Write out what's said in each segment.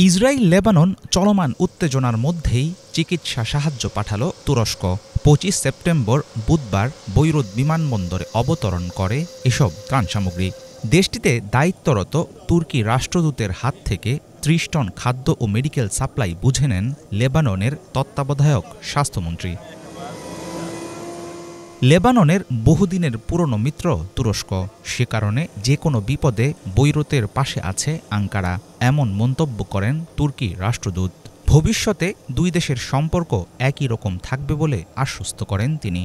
Israel Lebanon চলমান উত্তেজনার মধ্যেই চিকিৎসা সাহায্য পাঠালো তুরস্ক। ২৫ সেপ্টেম্বর বুধবার বৈরুত বিমানবন্দরে অবতরণ করে এসব ত্রাণ সামগ্রী। দেশটিতে দায়িত্বরত তুর্কি রাষ্ট্রদূতের হাত থেকে ৩০ টন খাদ্য ও মেডিকেল সাপ্লাই বুঝে নেন লেবাননের তত্ত্বাবধায়ক স্বাস্থ্যমন্ত্রী। লেবাননের বহুদিনের পুরনো মিত্র তুরস্ক, সে কারণে যে কোনো বিপদে বৈরুতের পাশে আছে আঙ্কারা, এমন মন্তব্য করেন তুর্কি রাষ্ট্রদূত। ভবিষ্যতে দুই দেশের সম্পর্ক একই রকম থাকবে বলে আশ্বস্ত করেন তিনি।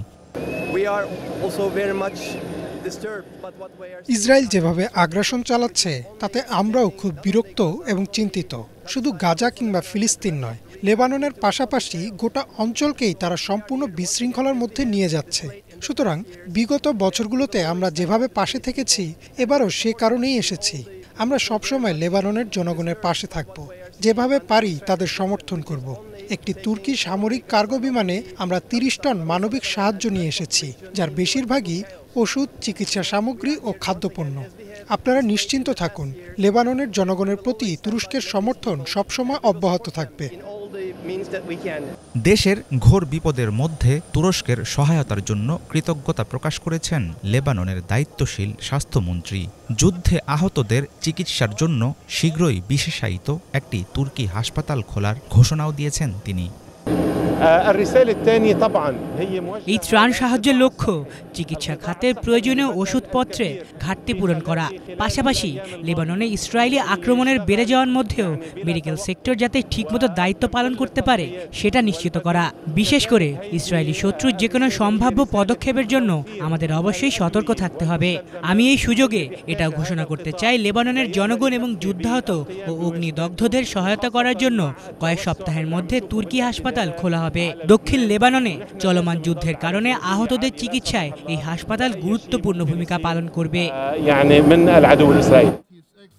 ইসরায়েল যেভাবে আগ্রাসন চালাচ্ছে তাতে আমরাও খুব বিরক্ত এবং চিন্তিত। শুধু গাজা কিংবা ফিলিস্তিন নয়, লেবাননের পাশাপাশি গোটা অঞ্চলকেই তারা সম্পূর্ণ বিশৃঙ্খলার মধ্যে নিয়ে যাচ্ছে। সুতরাং বিগত বছরগুলোতে আমরা যেভাবে পাশে থেকেছি, এবারও সে কারণেই এসেছি। আমরা সবসময় লেবাননের জনগণের পাশে থাকব, যেভাবে পারি তাদের সমর্থন করব। একটি তুর্কি সামরিক কার্গো বিমানে আমরা ৩০ টন মানবিক সাহায্য নিয়ে এসেছি, যার বেশিরভাগই ওষুধ, চিকিৎসা সামগ্রী ও খাদ্যপণ্য। আপনারা নিশ্চিন্ত থাকুন, লেবাননের জনগণের প্রতি তুরস্কের সমর্থন সবসময় অব্যাহত থাকবে। দেশের ঘোর বিপদের মধ্যে তুরস্কের সহায়তার জন্য কৃতজ্ঞতা প্রকাশ করেছেন লেবাননের দায়িত্বশীল স্বাস্থ্যমন্ত্রী। যুদ্ধে আহতদের চিকিৎসার জন্য শীঘ্রই বিশেষায়িত একটি তুর্কি হাসপাতাল খোলার ঘোষণাও দিয়েছেন তিনি। এই ত্রাণ সাহায্যের লক্ষ্য চিকিৎসা খাতের প্রয়োজনীয় ওষুধপত্রে ঘাটতি পূরণ করা, পাশাপাশি লেবাননে ইসরায়েলি আক্রমণের বেড়ে যাওয়ার মধ্যেও মেডিকেল সেক্টর যাতে ঠিকমতো দায়িত্ব পালন করতে পারে সেটা নিশ্চিত করা। বিশেষ করে ইসরায়েলি শত্রুর যে কোনো সম্ভাব্য পদক্ষেপের জন্য আমাদের অবশ্যই সতর্ক থাকতে হবে। আমি এই সুযোগে এটাও ঘোষণা করতে চাই, লেবাননের জনগণ এবং যুদ্ধাহত ও অগ্নিদগ্ধদের সহায়তা করার জন্য কয়েক সপ্তাহের মধ্যে তুর্কি হাসপাতাল খোলা হবে। দক্ষিণ লেবাননে চলমান যুদ্ধের কারণে আহতদের চিকিৎসায় এই হাসপাতাল গুরুত্বপূর্ণ ভূমিকা পালন করবে।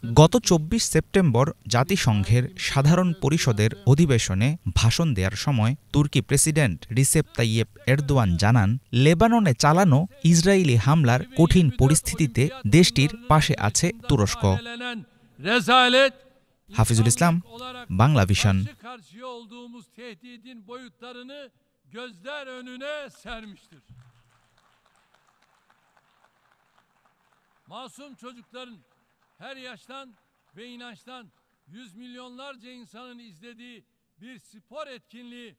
গত ২৪ সেপ্টেম্বর জাতিসংঘের সাধারণ পরিষদের অধিবেশনে ভাষণ দেওয়ার সময় তুর্কি প্রেসিডেন্ট রিসেপ তাইয়েপ এরদোয়ান জানান, লেবাননে চালানো ইসরায়েলি হামলার কঠিন পরিস্থিতিতে দেশটির পাশে আছে তুরস্ক। Hafizul Islam, Bangla vision. Masum çocukların her yaştan ve inançtan yüz milyonlarca insanın izlediği bir spor etkinliği